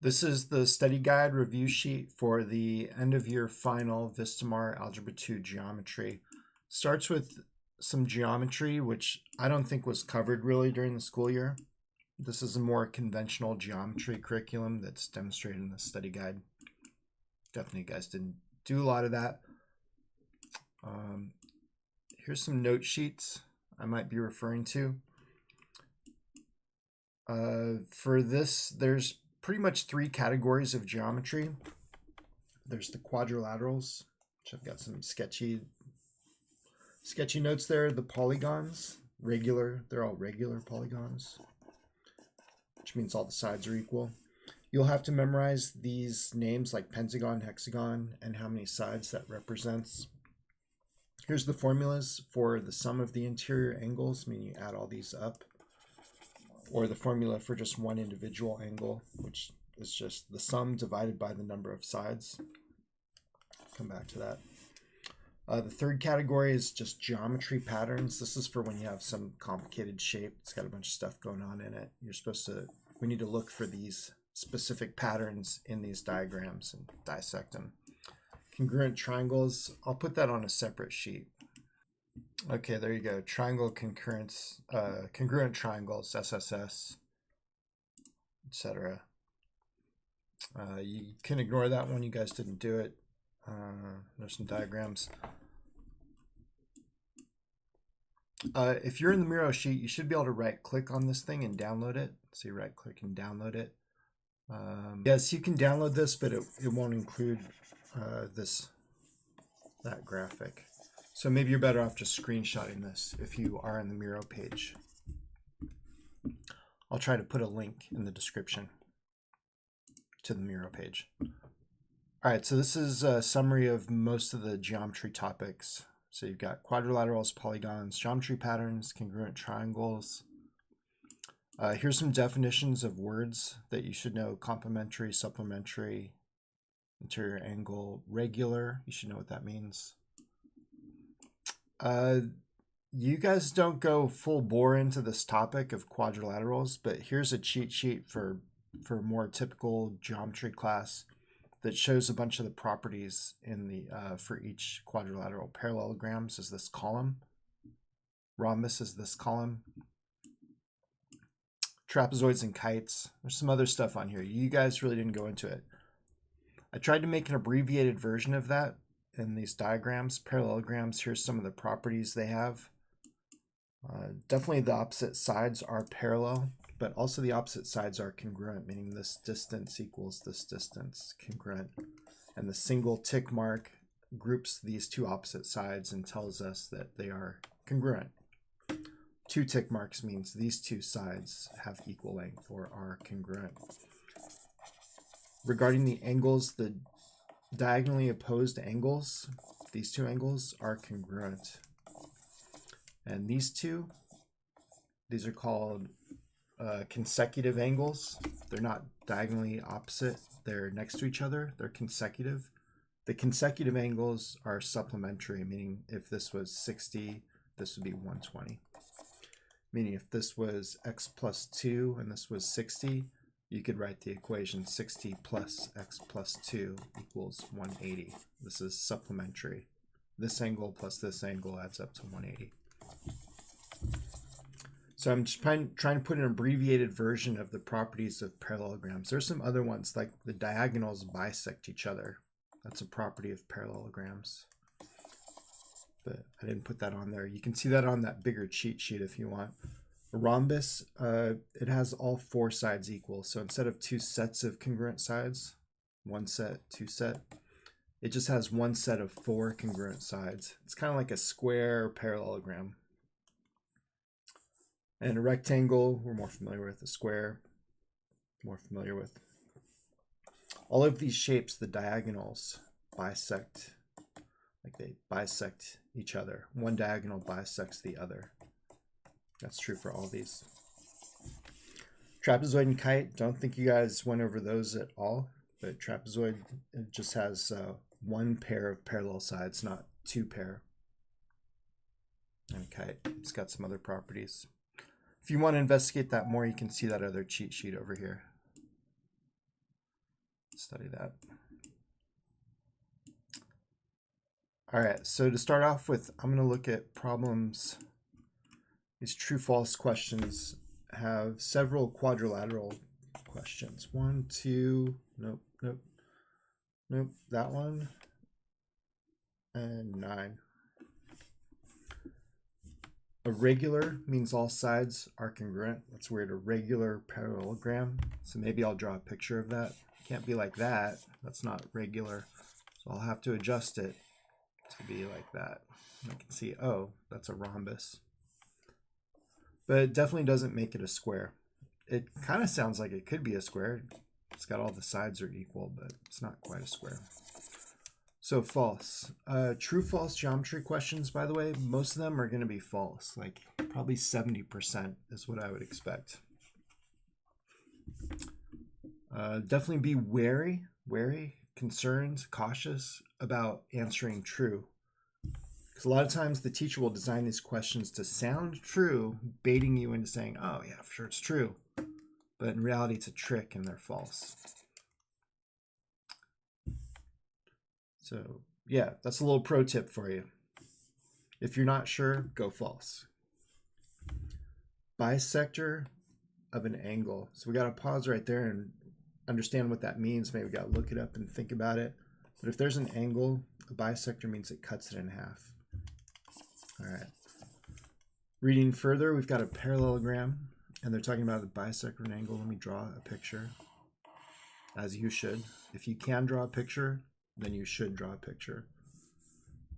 This is the study guide review sheet for the end of year final Vistamar Algebra 2 geometry. Starts with some geometry, which I don't think was covered really during the school year. This is a more conventional geometry curriculum that's demonstrated in the study guide. Definitely you guys didn't do a lot of that. Here's some note sheets I might be referring to. For this, there's pretty much three categories of geometry. There's the quadrilaterals, which I've got some sketchy notes there. The polygons, regular, they're all regular polygons, which means all the sides are equal. You'll have to memorize these names like pentagon, hexagon, and how many sides that represents. Here's the formulas for the sum of the interior angles, meaning you add all these up, or the formula for just one individual angle, which is just the sum divided by the number of sides. Come back to that. The third category is just geometry patterns. This is for when you have some complicated shape. It's got a bunch of stuff going on in it. We need to look for these specific patterns in these diagrams and dissect them. Congruent triangles, I'll put that on a separate sheet. Okay, there you go. Triangle concurrence, congruent triangles, SSS, etc. You can ignore that one. You guys didn't do it. There's some diagrams. If you're in the Miro sheet, you should be able to right-click on this thing and download it. So you right-click and download it. Yes, you can download this, but it won't include that graphic. So maybe you're better off just screenshotting this if you are in the Miro page. I'll try to put a link in the description to the Miro page. All right, so this is a summary of most of the geometry topics. So you've got quadrilaterals, polygons, geometry patterns, congruent triangles. Here's some definitions of words that you should know: complementary, supplementary, interior angle, regular. You should know what that means. You guys don't go full bore into this topic of quadrilaterals, but here's a cheat sheet for a more typical geometry class that shows a bunch of the properties in the for each quadrilateral. Parallelograms is this column. Rhombus is this column. Trapezoids and kites. There's some other stuff on here. You guys really didn't go into it. I tried to make an abbreviated version of that in these diagrams. Parallelograms, here's some of the properties they have. Definitely the opposite sides are parallel, but also the opposite sides are congruent, meaning this distance equals this distance, congruent. And the single tick mark groups these two opposite sides and tells us that they are congruent. Two tick marks means these two sides have equal length or are congruent. Regarding the angles, the diagonally opposed angles, these two angles are congruent. And these are called consecutive angles. They're not diagonally opposite, they're next to each other, they're consecutive. The consecutive angles are supplementary, meaning if this was 60, this would be 120. Meaning if this was x plus 2 and this was 60, you could write the equation 60 plus x plus 2 equals 180. This is supplementary. This angle plus this angle adds up to 180. So I'm just trying to put an abbreviated version of the properties of parallelograms. There's some other ones, like the diagonals bisect each other. That's a property of parallelograms. But I didn't put that on there. You can see that on that bigger cheat sheet if you want. A rhombus, it has all four sides equal. So instead of two sets of congruent sides, one set, two set, it just has one set of four congruent sides. It's kind of like a square parallelogram. And a rectangle, we're more familiar with. A square, more familiar with. All of these shapes, the diagonals bisect, like they bisect each other. One diagonal bisects the other. That's true for all these. Trapezoid and kite, don't think you guys went over those at all, but trapezoid, it just has one pair of parallel sides, not two pair. And kite, it's got some other properties. If you want to investigate that more, you can see that other cheat sheet over here. study that. All right, so to start off with, I'm going to look at problems. These true-false questions have several quadrilateral questions. 1, 2, nope, nope, nope, that one, and 9. A regular means all sides are congruent. That's weird, a regular parallelogram. So maybe I'll draw a picture of that. Can't be like that. That's not regular. So I'll have to adjust it to be like that. I can see, oh, that's a rhombus. But it definitely doesn't make it a square. It kind of sounds like it could be a square. It's got all the sides are equal, but it's not quite a square. So false. True-false geometry questions, by the way, most of them are going to be false. Like probably 70% is what I would expect. Definitely be wary, concerned, cautious about answering true. Because a lot of times the teacher will design these questions to sound true, baiting you into saying, oh yeah, for sure it's true. But in reality, it's a trick and they're false. So yeah, that's a little pro tip for you. If you're not sure, go false. Bisector of an angle. So we got to pause right there and understand what that means. Maybe we got to look it up and think about it. But if there's an angle, a bisector means it cuts it in half. All right. Reading further, we've got a parallelogram, and they're talking about the bisector of an angle. Let me draw a picture, as you should. If you can draw a picture, then you should draw a picture.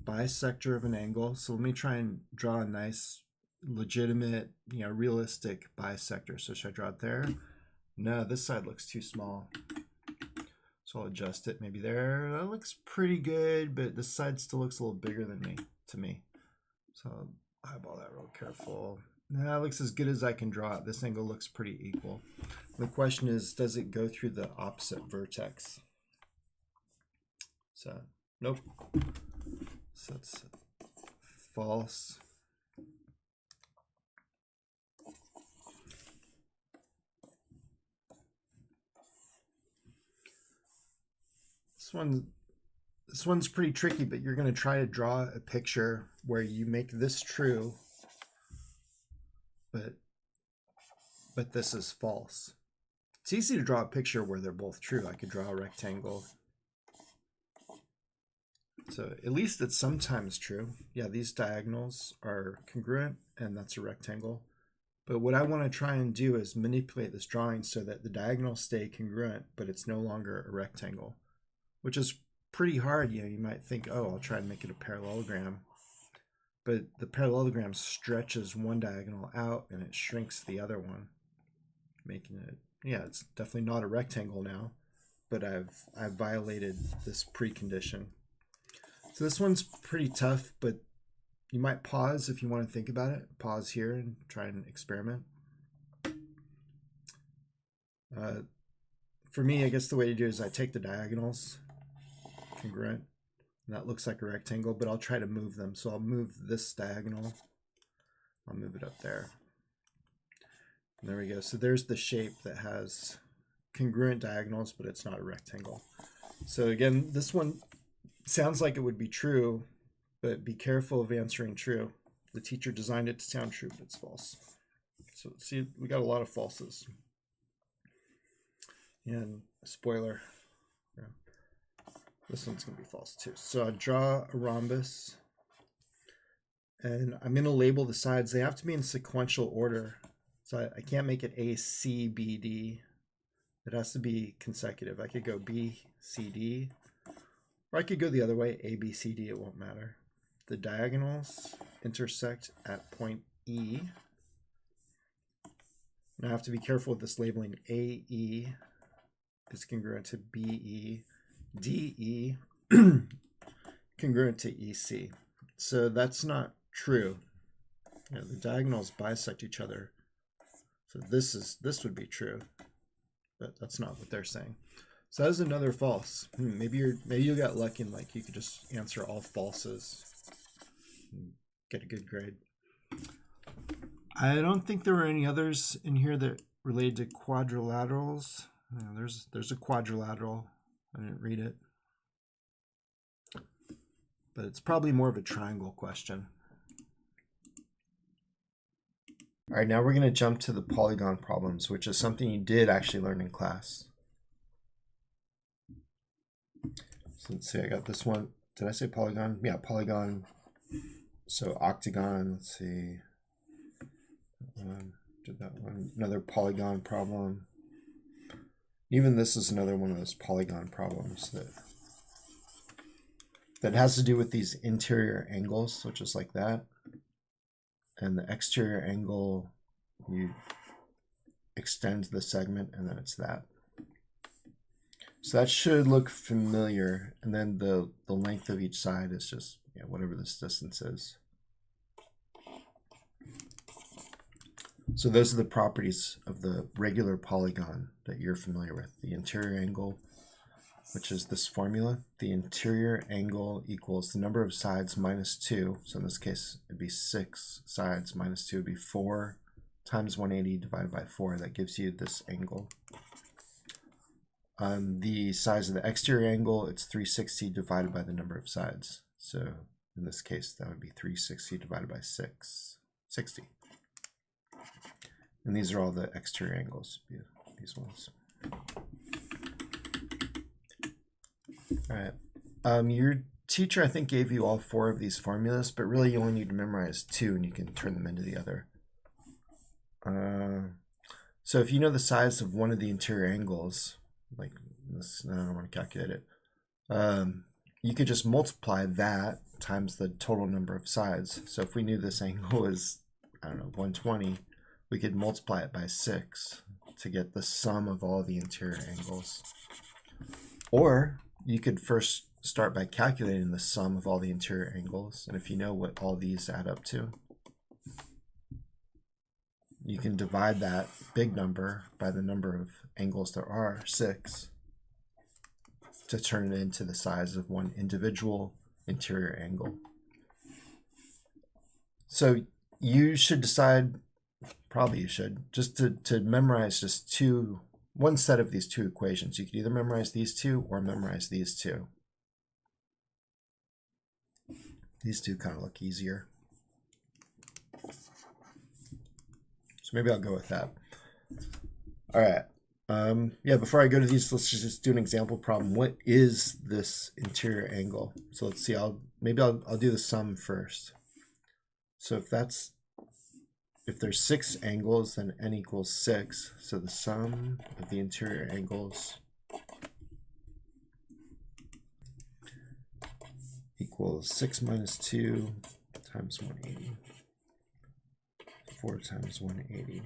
Bisector of an angle. So let me try and draw a nice, legitimate, realistic bisector. So should I draw it there? No, this side looks too small. So I'll adjust it maybe there. That looks pretty good, but this side still looks a little bigger than to me. So I'll eyeball that real careful. That looks as good as I can draw it. This angle looks pretty equal. The question is, does it go through the opposite vertex? So, nope. So that's false. This one's pretty tricky, but you're going to try to draw a picture where you make this true, but this is false. It's easy to draw a picture where they're both true. I could draw a rectangle. So at least it's sometimes true. Yeah, these diagonals are congruent, and that's a rectangle. But what I want to try and do is manipulate this drawing so that the diagonals stay congruent, but it's no longer a rectangle, which is pretty hard. You might think, oh, I'll try and make it a parallelogram. But the parallelogram stretches one diagonal out and it shrinks the other one, making it, yeah, it's definitely not a rectangle now, but I've violated this precondition. So this one's pretty tough, but you might pause if you want to think about it. Pause here and try and experiment. For me, I guess the way to do it is I take the diagonals, congruent, and that looks like a rectangle, but I'll try to move them. So I'll move this diagonal. I'll move it up there. And there we go. So there's the shape that has congruent diagonals, but it's not a rectangle. So again, this one sounds like it would be true, but be careful of answering true. The teacher designed it to sound true, but it's false. So see, we got a lot of falses. And spoiler, yeah, this one's going to be false too. So I draw a rhombus, and I'm going to label the sides. They have to be in sequential order. So I can't make it A, C, B, D. It has to be consecutive. I could go B, C, D, or I could go the other way, A, B, C, D. It won't matter. The diagonals intersect at point E. And I have to be careful with this labeling. AE is congruent to BE. DE congruent to EC. So that's not true. The diagonals bisect each other. So this would be true, but that's not what they're saying. So that is another false. Maybe you got lucky and like you could just answer all falses and get a good grade. I don't think there were any others in here that related to quadrilaterals. There's a quadrilateral. I didn't read it. But it's probably more of a triangle question. All right, now we're going to jump to the polygon problems, which is something you did actually learn in class. So let's see, I got this one. Did I say polygon? Yeah, polygon. So octagon, let's see. Did that one. Another polygon problem. Even this is another one of those polygon problems that has to do with these interior angles, so just like that. And the exterior angle, you extend the segment, and then it's that. So that should look familiar. And then the length of each side is just whatever this distance is. So those are the properties of the regular polygon that you're familiar with. The interior angle, which is this formula. The interior angle equals the number of sides minus 2. So in this case, it'd be 6 sides minus 2 would be 4 times 180 divided by 4. That gives you this angle. The size of the exterior angle, it's 360 divided by the number of sides. So in this case, that would be 360 divided by 60. And these are all the exterior angles, these ones. All right. Your teacher, I think, gave you all 4 of these formulas, but really you only need to memorize 2 and you can turn them into the other. So if you know the size of one of the interior angles, like this, I don't want to calculate it, you could just multiply that times the total number of sides. So if we knew this angle is, I don't know, 120, we could multiply it by 6 to get the sum of all the interior angles. Or you could first start by calculating the sum of all the interior angles. And if you know what all these add up to, you can divide that big number by the number of angles there are, 6, to turn it into the size of one individual interior angle. So you should decide, probably you should, just to memorize just one set of these 2 equations. You could either memorize these 2 or memorize these 2. These 2 kind of look easier. So maybe I'll go with that. All right. Yeah, before I go to these, let's just do an example problem. What is this interior angle? So let's see, maybe I'll do the sum first. So if there's 6 angles, then n equals 6. So the sum of the interior angles equals 6 minus 2 times 180. 4 times 180.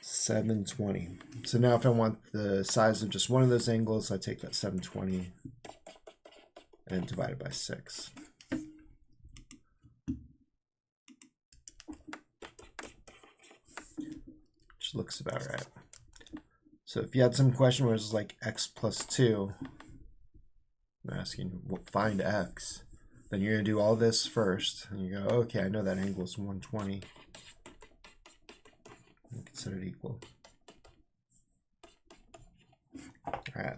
720. So now if I want the size of just one of those angles, I take that 720 and divide it by 6. Which looks about right. So if you had some question where it's like x plus 2, I'm asking, find x, then you're going to do all this first. And you go, okay, I know that angle is 120. And consider it equal. All right.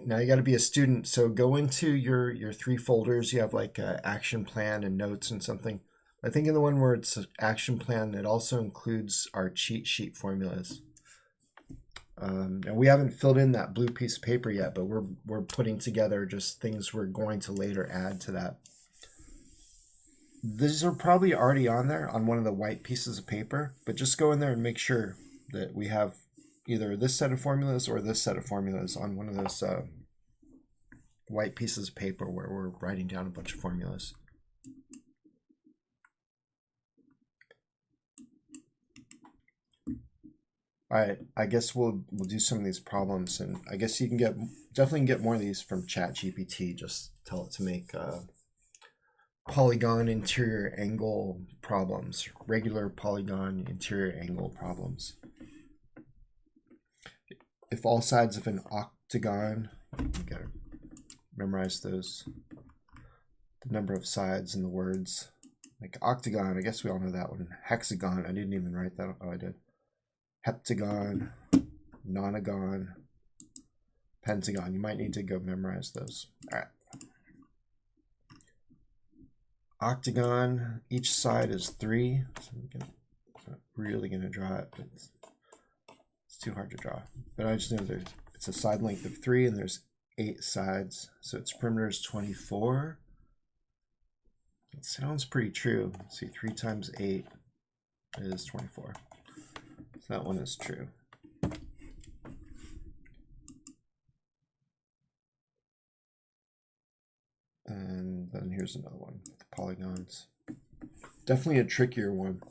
Now you got to be a student, so go into your 3 folders. You have like an action plan and notes and something. I think in the one where it's an action plan, it also includes our cheat sheet formulas. And we haven't filled in that blue piece of paper yet, but we're putting together just things we're going to later add to that. These are probably already on there on one of the white pieces of paper, but just go in there and make sure that we have either this set of formulas or this set of formulas on one of those white pieces of paper where we're writing down a bunch of formulas. All right, I guess we'll do some of these problems, and I guess you can definitely get more of these from ChatGPT. Just tell it to make polygon interior angle problems, regular polygon interior angle problems. If all sides of an octagon, memorize those. The number of sides in the words. Like octagon, I guess we all know that one. Hexagon, I didn't even write that. Oh, I did. Heptagon, nonagon, pentagon. You might need to go memorize those. All right. Octagon, each side is 3. So I'm not really going to draw it, but it's too hard to draw. But I just know it's a side length of 3 and there's 8 sides. So its perimeter is 24. It sounds pretty true. Let's see, 3 times 8 is 24. So that one is true. And then here's another one, the polygons. Definitely a trickier one.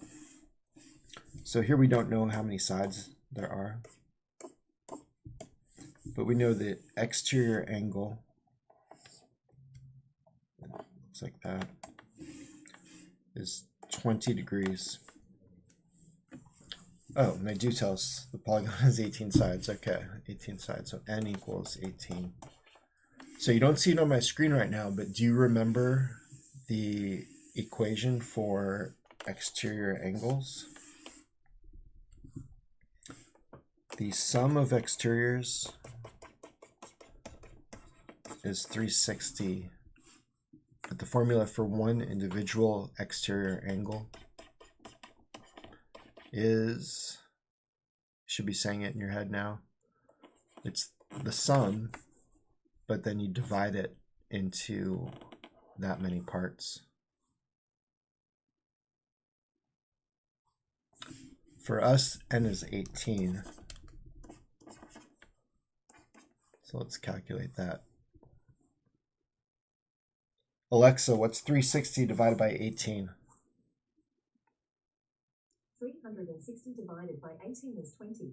So here we don't know how many sides there are, but we know the exterior angle, looks like that, is 20 degrees. Oh, and they do tell us the polygon has 18 sides. Okay, 18 sides, so n equals 18. So you don't see it on my screen right now, but do you remember the equation for exterior angles? The sum of exteriors is 360, but the formula for one individual exterior angle is, you should be saying it in your head now, it's the sum, but then you divide it into that many parts. For us, n is 18. So let's calculate that. Alexa, what's 360 divided by 18? 360 divided by 18 is 20.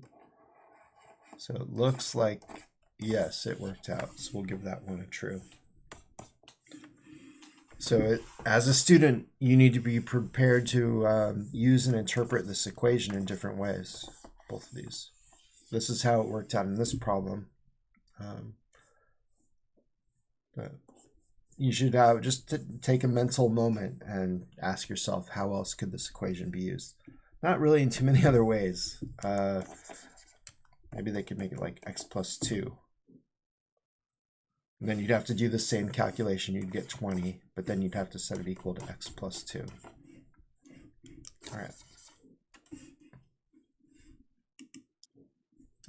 So it looks like, yes, it worked out. So we'll give that one a true. So as a student, you need to be prepared to use and interpret this equation in different ways, both of these. This is how it worked out in this problem. But you should just take a mental moment and ask yourself, how else could this equation be used? Not really in too many other ways. Maybe they could make it like x plus 2. And then you'd have to do the same calculation. You'd get 20, but then you'd have to set it equal to x plus 2. All right.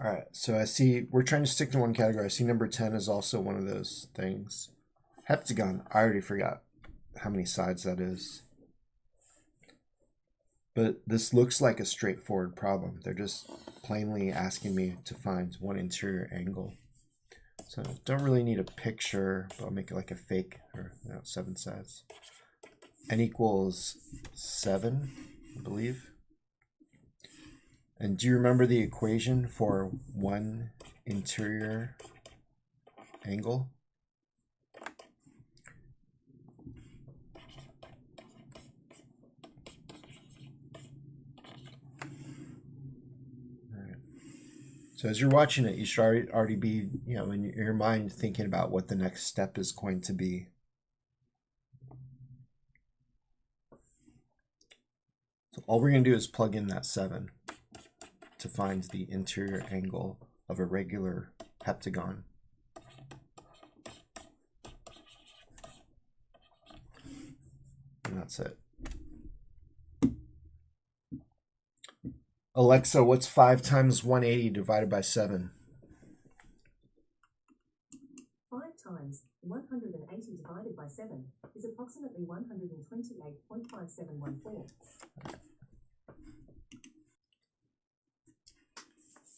All right, so I see we're trying to stick to one category. I see number 10 is also one of those things. Heptagon, I already forgot how many sides that is. But this looks like a straightforward problem. They're just plainly asking me to find one interior angle. So don't really need a picture, but I'll make it like a fake, or 7 sides. N equals 7, I believe. And do you remember the equation for one interior angle? So as you're watching it, you should already be, in your mind thinking about what the next step is going to be. So all we're going to do is plug in that 7 to find the interior angle of a regular heptagon. And that's it. Alexa, what's 5 times 180 divided by 7? 5 times 180 divided by 7 is approximately 128.5714.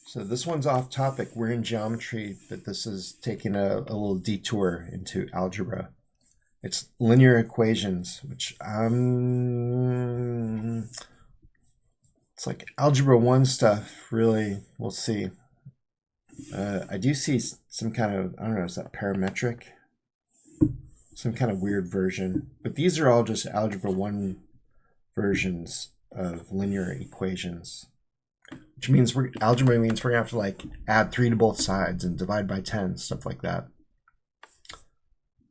So this one's off topic. We're in geometry, but this is taking a little detour into algebra. It's linear equations, which it's like algebra 1 stuff, really. We'll see. I do see some kind of, I don't know, is that parametric? Some kind of weird version. But these are all just algebra 1 versions of linear equations. Which means algebra means we're going to have to like add 3 to both sides and divide by 10, stuff like that.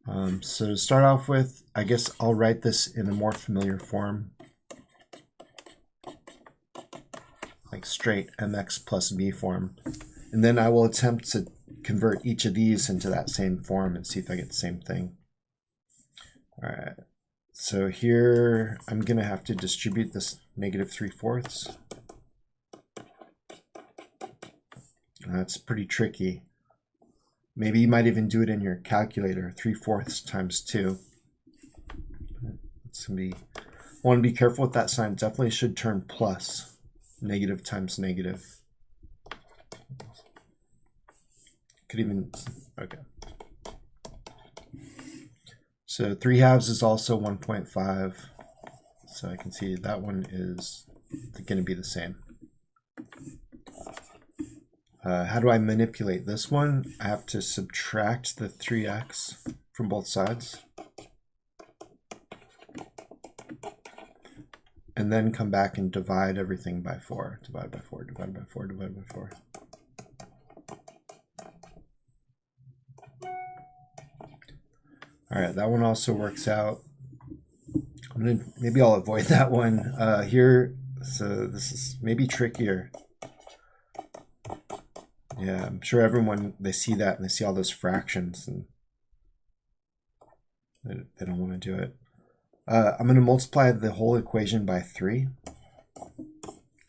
So to start off with, I guess I'll write this in a more familiar form, like straight mx plus b form. And then I will attempt to convert each of these into that same form and see if I get the same thing. All right, so here I'm gonna have to distribute this -3/4. That's pretty tricky. Maybe you might even do it in your calculator, 3/4 times 2. It's gonna be, want to be careful with that sign. It definitely should turn plus, negative times negative. Could even, okay. So 3/2 is also 1.5. So I can see that one is going to be the same. How do I manipulate this one? I have to subtract the 3x from both sides. And then come back and divide everything by 4. Divide by 4, divide by 4, divide by 4. All right, that one also works out. Maybe I'll avoid that one here. So this is maybe trickier. Yeah, I'm sure everyone, they see that and they see all those fractions and they don't want to do it. I'm going to multiply the whole equation by 3.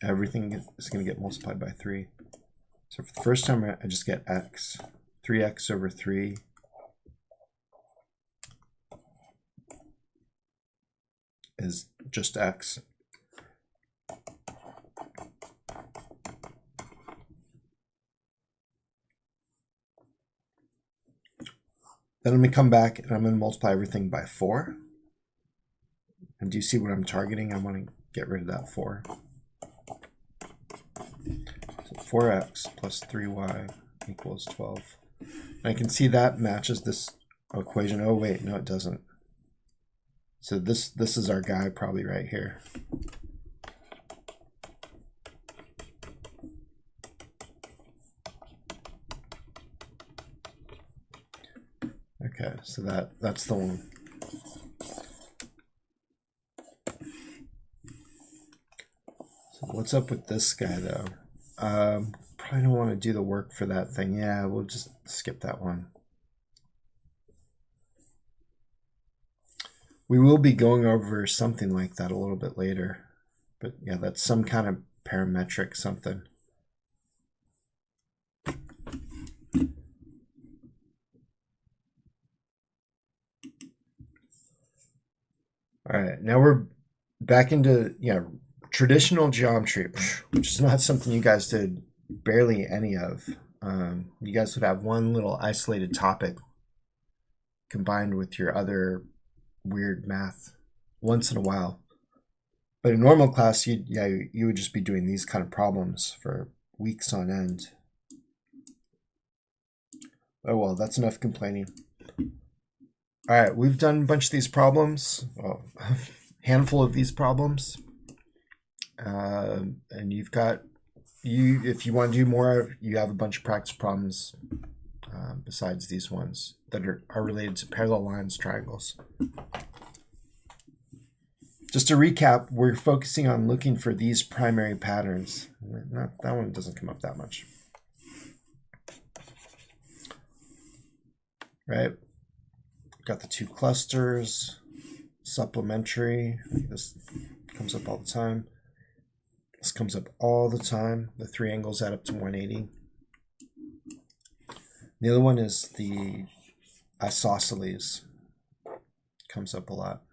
Everything is going to get multiplied by 3. So for the first time, I just get x. 3x over 3 is just x. Then I'm going to come back and I'm going to multiply everything by 4. And do you see what I'm targeting? I want to get rid of that 4. So 4x plus 3y equals 12. And I can see that matches this equation. Oh wait, no it doesn't. So this is our guy probably right here. Okay, so that's the one. So what's up with this guy though? Probably don't want to do the work for that thing. Yeah, we'll just skip that one. We will be going over something like that a little bit later. But yeah, that's some kind of parametric something. All right, now we're back into traditional geometry, which is not something you guys did barely any of. You guys would have one little isolated topic combined with your other weird math once in a while. But in normal class, you would just be doing these kind of problems for weeks on end. Oh well, that's enough complaining. All right, we've done a bunch of these problems, well, a handful of these problems, and you've got if you want to do more, you have a bunch of practice problems besides these ones that are related to parallel lines, triangles. Just to recap, we're focusing on looking for these primary patterns. That one doesn't come up that much. Right? Got the 2 clusters, supplementary. This comes up all the time. This comes up all the time. The 3 angles add up to 180. The other one is the isosceles. Comes up a lot.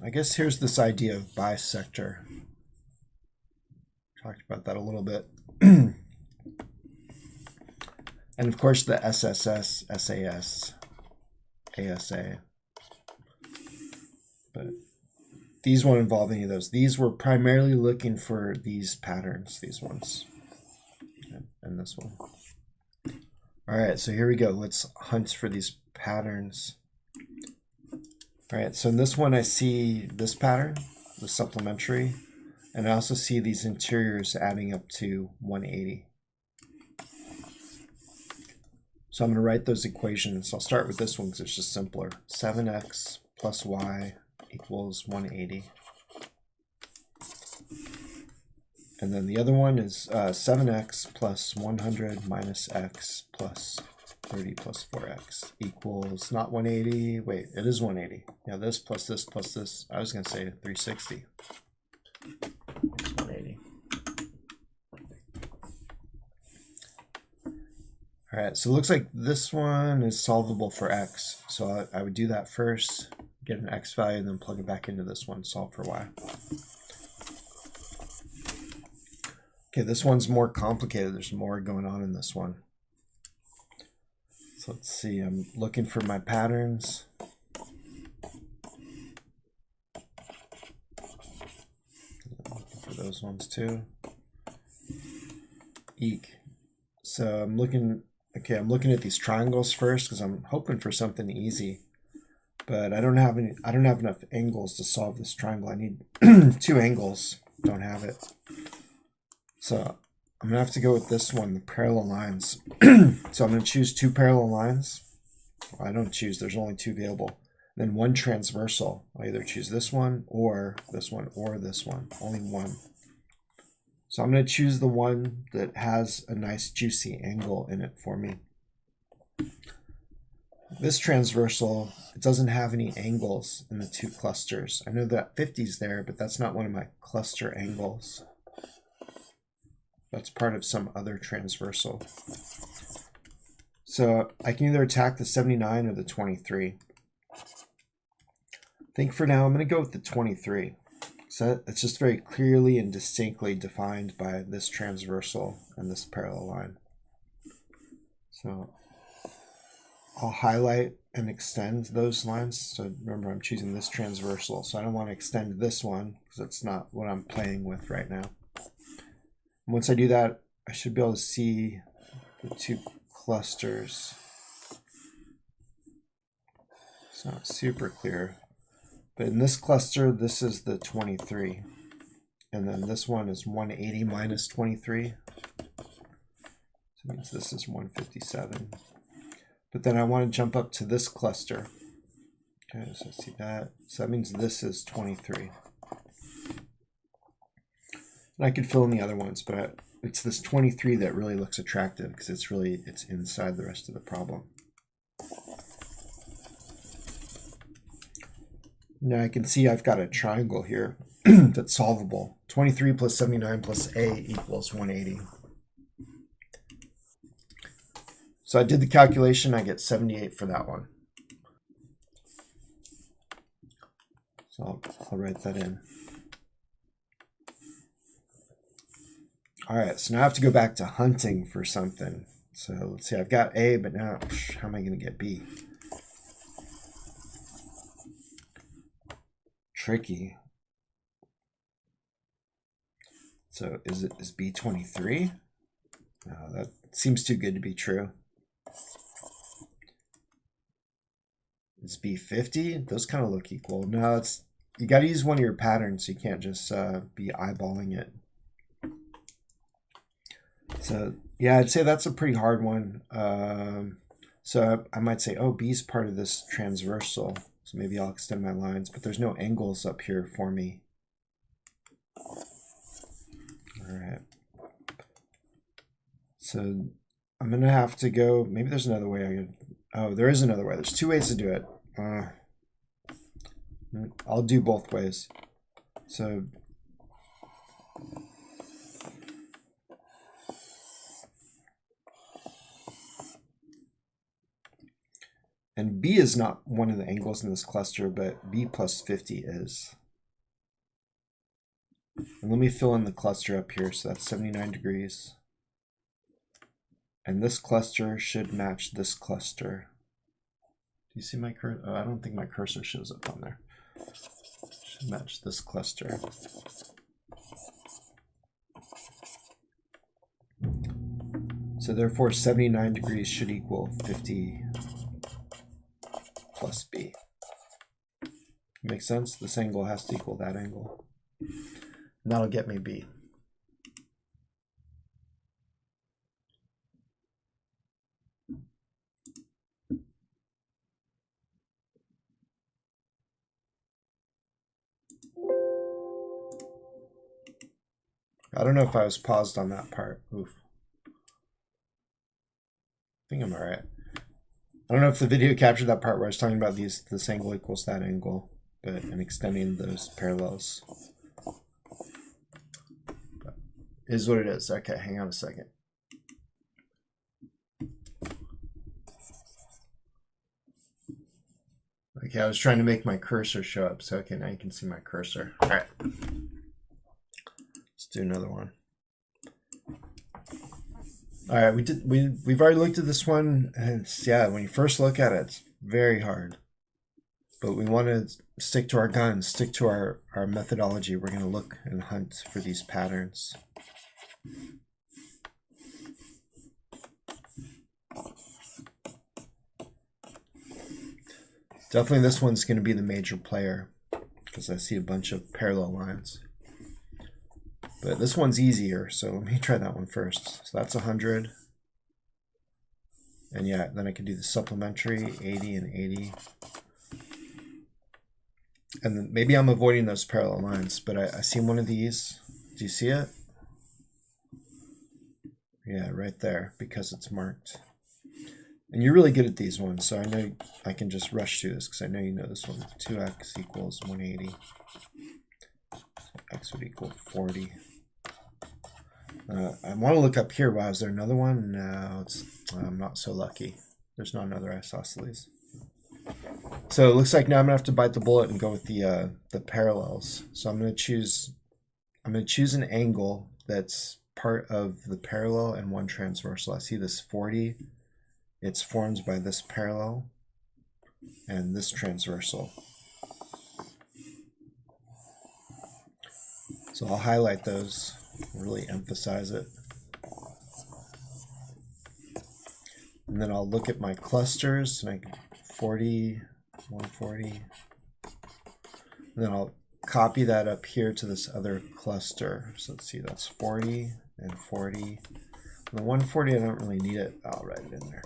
I guess here's this idea of bisector. Talked about that a little bit. And of course the SSS, SAS, ASA. But these won't involve any of those. These were primarily looking for these patterns, these ones. And this one. All right, so here we go. Let's hunt for these patterns. All right, so in this one I see this pattern, the supplementary, and I also see these interiors adding up to 180. So I'm going to write those equations. I'll start with this one because it's just simpler. 7x plus y equals 180. And then the other one is 7x plus 100 minus x plus 30 plus 4x equals not 180. Wait, it is 180. Yeah, this plus this plus this. I was going to say 360. It's 180. All right, so it looks like this one is solvable for x. So I would do that first, get an x value, and then plug it back into this one, solve for y. Okay, this one's more complicated. There's more going on in this one. So let's see, I'm looking for my patterns. Looking for those ones too. Eek. So I'm looking at these triangles first because I'm hoping for something easy. But I don't have enough angles to solve this triangle. I need 2 angles. Don't have it. So I'm gonna have to go with this one, the parallel lines. So I'm gonna choose 2 parallel lines. Well, I don't choose, there's only 2 available. Then 1 transversal. I either choose this one or this one or this one, only 1. So I'm gonna choose the one that has a nice juicy angle in it for me. This transversal, it doesn't have any angles in the 2 clusters. I know that 50 is there, but that's not one of my cluster angles. That's part of some other transversal. So I can either attack the 79 or the 23. I think for now I'm going to go with the 23. So it's just very clearly and distinctly defined by this transversal and this parallel line. So I'll highlight and extend those lines. So remember, I'm choosing this transversal. So I don't want to extend this one because that's not what I'm playing with right now. Once I do that, I should be able to see the 2 clusters. It's not super clear, but in this cluster, this is the 23. And then this one is 180 minus 23. So it means this is 157. But then I want to jump up to this cluster. Okay, so see that. So that means this is 23. And I could fill in the other ones, but it's this 23 that really looks attractive because it's inside the rest of the problem. Now I can see I've got a triangle here that's solvable. 23 plus 79 plus a equals 180. So I did the calculation, I get 78 for that one. So I'll write that in. All right, so now I have to go back to hunting for something. So let's see, I've got A, but now how am I going to get B? Tricky. So is B 23? No, that seems too good to be true. Is B 50? Those kind of look equal. No, you got to use one of your patterns. So you can't just be eyeballing it. So yeah, I'd say that's a pretty hard one. So I might say, oh, B is part of this transversal. So maybe I'll extend my lines, but there's no angles up here for me. All right. So I'm going to have to go, maybe there's another way I could, oh, there is another way. There's 2 ways to do it. I'll do both ways. So and B is not one of the angles in this cluster, but B plus 50 is. And let me fill in the cluster up here. So that's 79 degrees. And this cluster should match this cluster. Do you see my cursor? Oh, I don't think my cursor shows up on there. Should match this cluster. So therefore 79 degrees should equal 50 plus B. Makes sense? This angle has to equal that angle. And that'll get me B. I don't know if I was paused on that part. Oof. I think I'm all right. I don't know if the video captured that part where I was talking about this angle equals that angle, but I'm extending those parallels. But is what it is. Okay, hang on a second. Okay, I was trying to make my cursor show up, so okay, now you can see my cursor. All right, let's do another one. All right, we've already looked at this one, and it's, yeah, when you first look at it, it's very hard. But we want to stick to our guns, stick to our methodology. We're going to look and hunt for these patterns. Definitely this one's going to be the major player because I see a bunch of parallel lines. But this one's easier, so let me try that one first. So that's 100. And yeah, then I can do the supplementary 80 and 80. And then maybe I'm avoiding those parallel lines, but I see one of these. Do you see it? Yeah, right there, because it's marked. And you're really good at these ones, so I know I can just rush through this because I know you know this one. 2x equals 180. So x would equal 40. I want to look up here. Wow, is there another one? No, I'm not so lucky. There's not another isosceles. So it looks like now I'm gonna have to bite the bullet and go with the parallels. So I'm gonna choose an angle that's part of the parallel and one transversal. I see this 40. It's formed by this parallel and this transversal. So I'll highlight those, really emphasize it. And then I'll look at my clusters, and I can 40, 140. And then I'll copy that up here to this other cluster. So let's see, that's 40 and 40. And the 140, I don't really need it. I'll write it in there.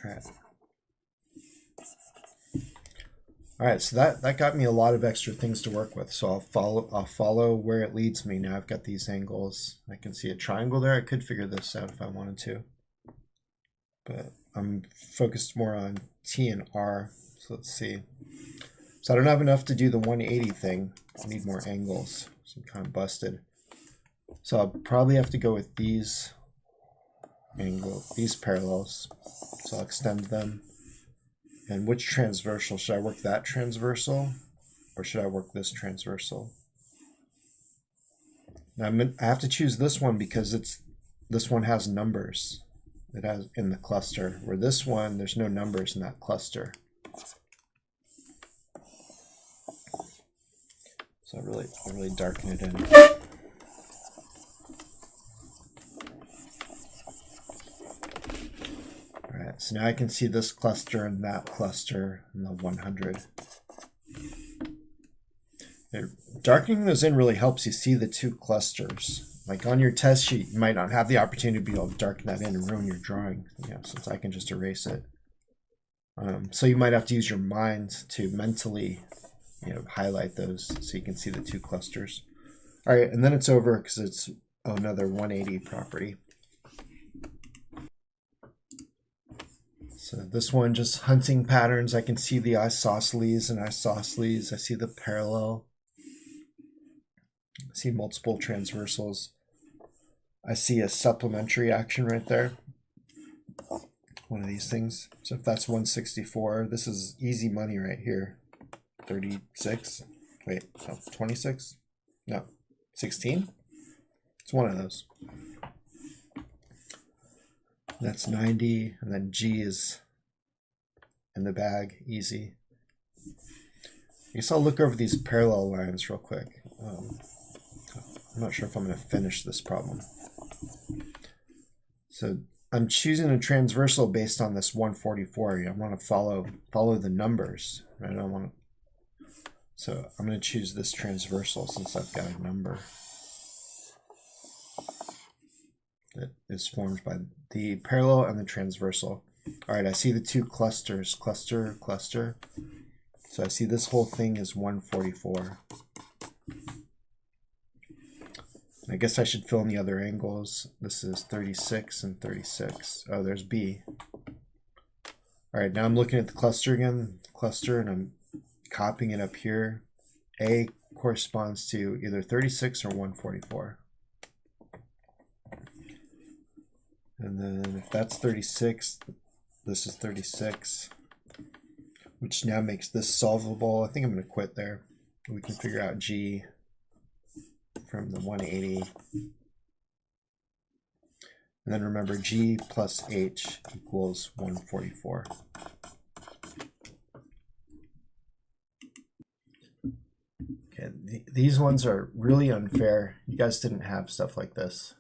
All right. All right, so that got me a lot of extra things to work with. So I'll follow where it leads me. Now I've got these angles. I can see a triangle there. I could figure this out if I wanted to, but I'm focused more on T and R. So let's see. So I don't have enough to do the 180 thing. I need more angles. So I'm kind of busted. So I'll probably have to go with these parallels. So I'll extend them. And which transversal? Should I work that transversal or should I work this transversal? Now I have to choose this one because this one has numbers. It has in the cluster, where this one, there's no numbers in that cluster. So I really darken it in. Alright, so now I can see this cluster and that cluster and the 100. Darkening those in really helps you see the two clusters. Like on your test sheet, you might not have the opportunity to be able to darken that in and ruin your drawing, since I can just erase it. So you might have to use your mind to mentally, highlight those so you can see the two clusters. All right, and then it's over because it's another 180 property. So this one, just hunting patterns. I can see the isosceles and isosceles. I see the parallel. I see multiple transversals. I see a supplementary action right there. One of these things. So if that's 164, this is easy money right here. 36. Wait, no, 26? No, 16? It's one of those. That's 90, and then G is in the bag, easy. I guess I'll look over these parallel lines real quick. I'm not sure if I'm going to finish this problem. So I'm choosing a transversal based on this 144. I want to follow the numbers. Right? I don't want to. So I'm going to choose this transversal since I've got a number that is formed by the parallel and the transversal. All right, I see the two clusters, cluster, cluster. So I see this whole thing is 144. I guess I should fill in the other angles. This is 36 and 36. Oh, there's B. All right, now I'm looking at the cluster again, and I'm copying it up here. A corresponds to either 36 or 144. And then if that's 36, this is 36, which now makes this solvable. I think I'm going to quit there. We can figure out G from the 180. And then remember, G plus H equals 144. Okay, these ones are really unfair. You guys didn't have stuff like this.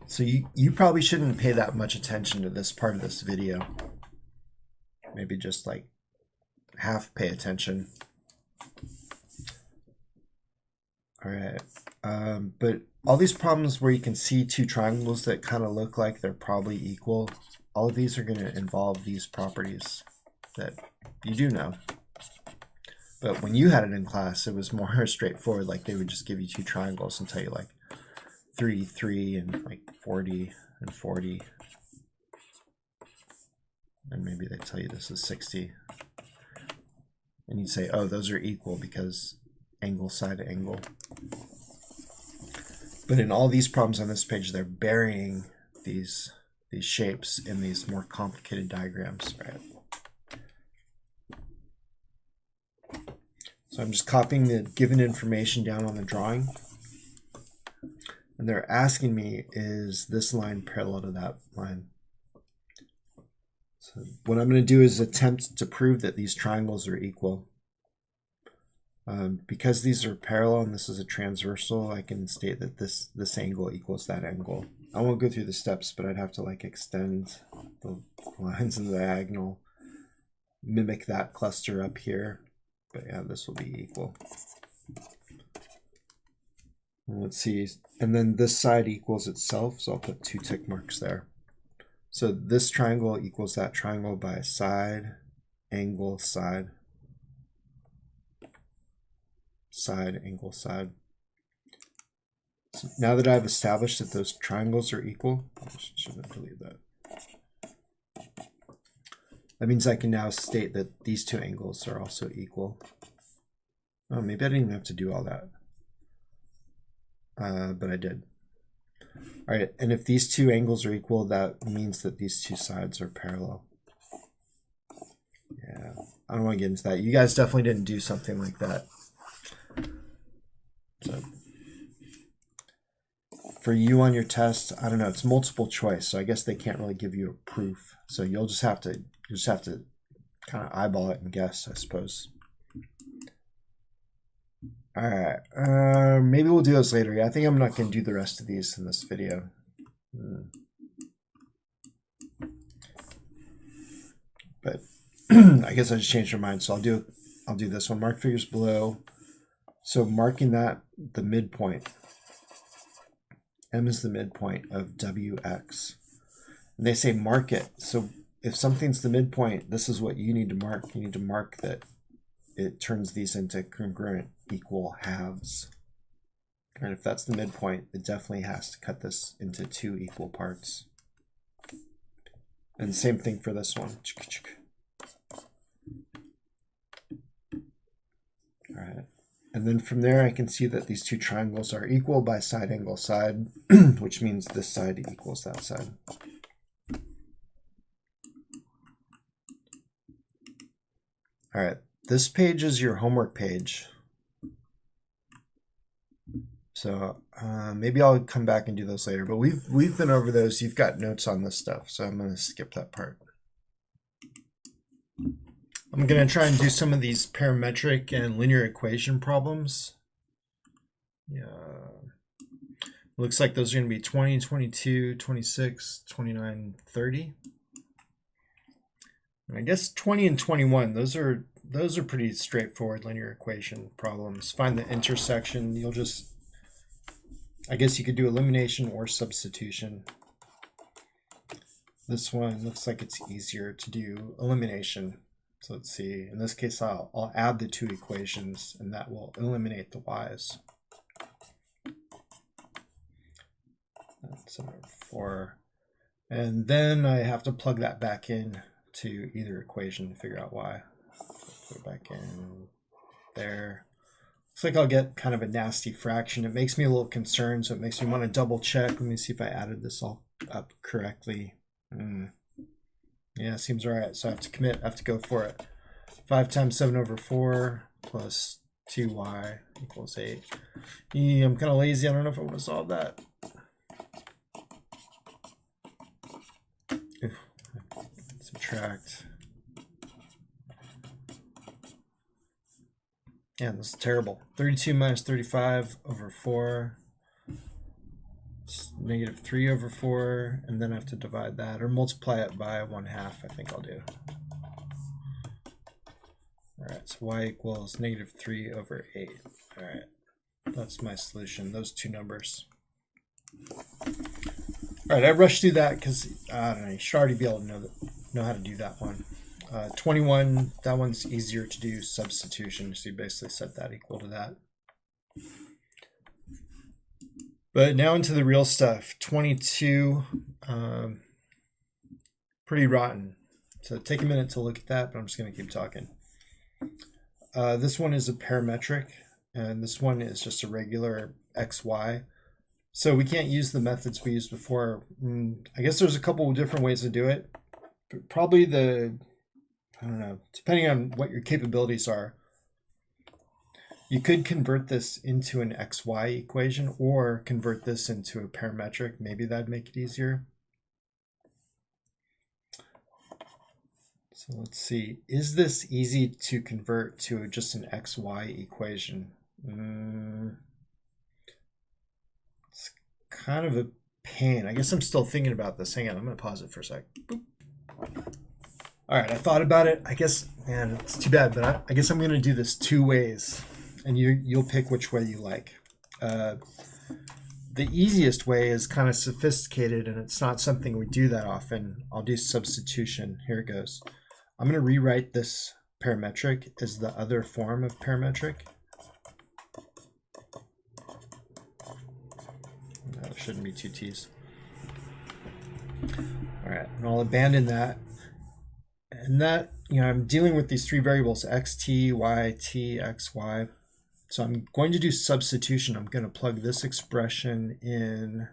So you probably shouldn't pay that much attention to this part of this video. Maybe just like half pay attention. All right. But all these problems where you can see two triangles that kind of look like they're probably equal, all of these are going to involve these properties that you do know. But when you had it in class, it was more straightforward. Like they would just give you two triangles and tell you like 3, 3, and like 40 and 40. And maybe they tell you this is 60. And you'd say, oh, those are equal because angle side to angle. But in all these problems on this page, they're burying these shapes in these more complicated diagrams, right? So I'm just copying the given information down on the drawing. And they're asking me, is this line parallel to that line? So what I'm going to do is attempt to prove that these triangles are equal. Because these are parallel and this is a transversal, I can state that this angle equals that angle. I won't go through the steps, but I'd have to like extend the lines in the diagonal, mimic that cluster up here. But yeah, this will be equal. Let's see, and then this side equals itself, so I'll put 2 tick marks there. So this triangle equals that triangle by side, angle, side, side, angle, side. So now that I've established that those triangles are equal, I shouldn't delete that. That means I can now state that these two angles are also equal. Oh, maybe I didn't even have to do all that. But I did. All right, and if these two angles are equal, that means that these two sides are parallel. Yeah, I don't want to get into that. You guys definitely didn't do something like that. So for you on your test, I don't know, it's multiple choice, so I guess they can't really give you a proof. So you'll just have to kind of eyeball it and guess, I suppose. All right, maybe we'll do those later. Yeah, I think I'm not going to do the rest of these in this video. But I guess I just changed my mind, so I'll do this one. Mark figures below. So marking that the midpoint. M is the midpoint of WX. And they say mark it. So if something's the midpoint, this is what you need to mark. You need to mark that it turns these into congruent equal halves. And if that's the midpoint, it definitely has to cut this into 2 equal parts. And same thing for this one. All right. And then from there, I can see that these two triangles are equal by side, angle, side, which means this side equals that side. All right. This page is your homework page. So maybe I'll come back and do those later, but we've been over those. You've got notes on this stuff, so I'm going to skip that part. I'm going to try and do some of these parametric and linear equation problems. Yeah. Looks like those are going to be 20, 22, 26, 29, 30. And I guess 20 and 21, those are pretty straightforward linear equation problems. Find the intersection. You'll just, I guess you could do elimination or substitution. This one looks like it's easier to do elimination. So let's see, in this case, I'll add the two equations and that will eliminate the y's. That's 4. And then I have to plug that back in to either equation to figure out y. Put it back in there. Looks like I'll get kind of a nasty fraction. It makes me a little concerned, so it makes me want to double check. Let me see if I added this all up correctly. Yeah, seems all right. So I have to commit, I have to go for it. 5 times 7/4 plus 2y equals 8. Yeah, I'm kind of lazy. I don't know if I want to solve that. Subtract. Yeah, this is terrible. 32 minus 35/4. It's -3/4, and then I have to divide that or multiply it by 1/2. I think I'll do. All right, so y equals -3/8. All right, that's my solution. Those two numbers. All right, I rushed through that because I don't know. You should already be able to know how to do that one. 21. That one's easier to do substitution. So you basically set that equal to that. But now into the real stuff. 22, pretty rotten. So take a minute to look at that, but I'm just going to keep talking. This one is a parametric, and this one is just a regular XY. So we can't use the methods we used before. I guess there's a couple of different ways to do it. But probably I don't know, depending on what your capabilities are, you could convert this into an XY equation or convert this into a parametric. Maybe that'd make it easier. So let's see, is this easy to convert to just an XY equation? It's kind of a pain. I guess I'm still thinking about this. Hang on, I'm gonna pause it for a sec. Boop. All right, I thought about it. I guess, man, it's too bad, but I guess I'm gonna do this 2 ways. And you'll pick which way you like. The easiest way is kind of sophisticated, and it's not something we do that often. I'll do substitution. Here it goes. I'm going to rewrite this parametric as the other form of parametric. No, there shouldn't be 2 t's. All right, and I'll abandon that. And that, I'm dealing with these 3 variables, xt, yt, xy. So I'm going to do substitution. I'm going to plug this expression in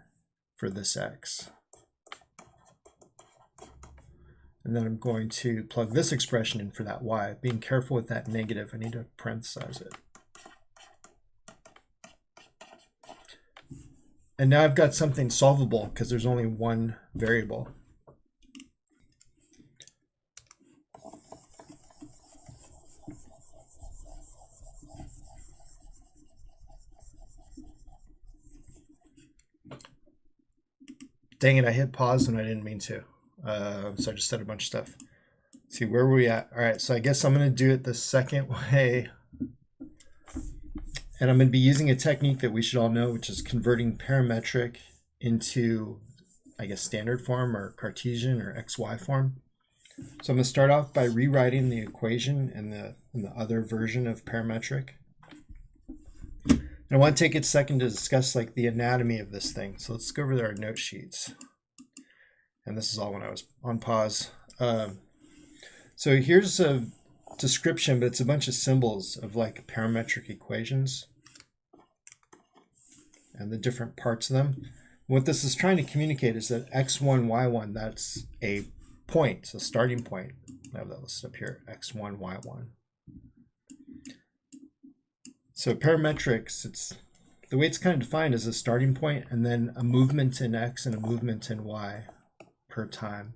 for this x. And then I'm going to plug this expression in for that y. Being careful with that negative, I need to parenthesize it. And now I've got something solvable because there's only one variable. Dang it, I hit pause when I didn't mean to. So I just said a bunch of stuff. Let's see, where were we at? All right, so I guess I'm going to do it the second way. And I'm going to be using a technique that we should all know, which is converting parametric into, I guess, standard form or Cartesian or XY form. So I'm going to start off by rewriting the equation in the other version of parametric. And I want to take a second to discuss like the anatomy of this thing. So let's go over there our note sheets. And this is all when I was on pause. So here's a description, but it's a bunch of symbols of like parametric equations and the different parts of them. What this is trying to communicate is that x1, y1, that's a point, a starting point. I have that listed up here, x1, y1. So parametrics, the way it's kind of defined is a starting point and then a movement in x and a movement in y per time.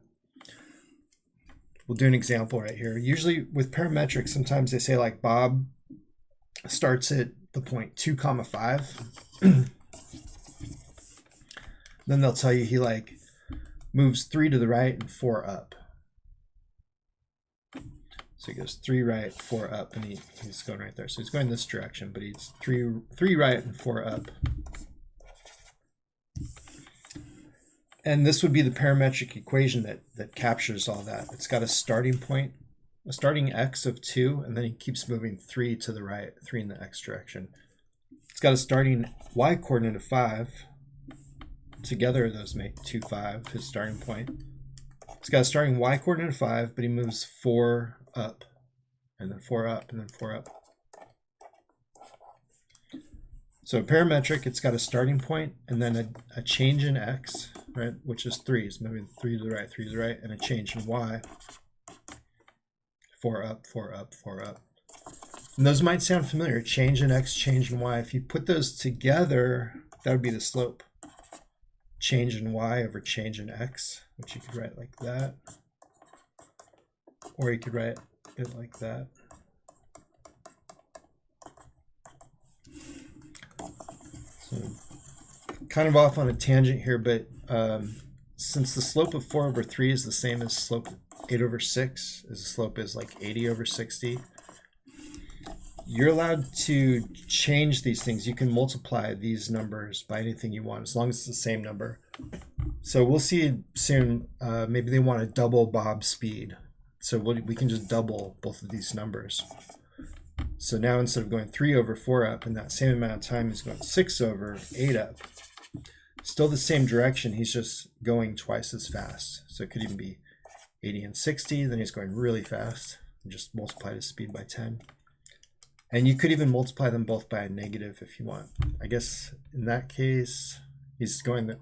We'll do an example right here. Usually with parametrics, sometimes they say like Bob starts at the point 2, 5. Then they'll tell you he like moves 3 to the right and 4 up. So he goes 3 right, 4 up, and he's going right there. So he's going this direction, but he's 3 right and 4 up. And this would be the parametric equation that captures all that. It's got a starting point, a starting x of 2, and then he keeps moving 3 to the right, 3 in the x direction. It's got a starting y coordinate of 5. Together, those make 2, 5, his starting point. It's got a starting y coordinate of 5, but he moves 4 up, and then 4 up, and then 4 up. So parametric, it's got a starting point, and then a change in x, right, which is 3. It's moving 3 to the right, 3 to the right, and a change in y. 4 up, 4 up, 4 up. And those might sound familiar. Change in x, change in y. If you put those together, that would be the slope. Change in y over change in x, which you could write like that. Or you could write it like that. So kind of off on a tangent here, but since the slope of 4 over 3 is the same as slope 8 over 6, as the slope is like 80 over 60, you're allowed to change these things. You can multiply these numbers by anything you want, as long as it's the same number. So we'll see soon, maybe they want to double Bob's speed. So we can just double both of these numbers. So now instead of going 3 over 4 up in that same amount of time, he's going 6 over 8 up. Still the same direction, he's just going twice as fast. So it could even be 80 and 60, then he's going really fast. And just multiply his speed by 10. And you could even multiply them both by a negative if you want. I guess in that case, he's going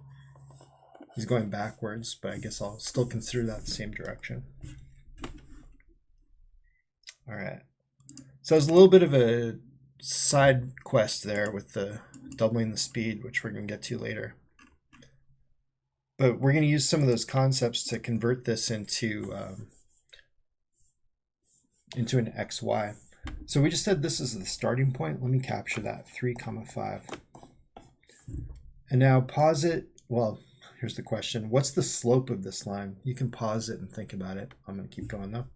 backwards, but I guess I'll still consider that the same direction. All right. So it was a little bit of a side quest there with the doubling the speed, which we're going to get to later. But we're going to use some of those concepts to convert this into an XY. So we just said this is the starting point. Let me capture that, 3, 5. And now pause it. Well, here's the question. What's the slope of this line? You can pause it and think about it. I'm going to keep going though.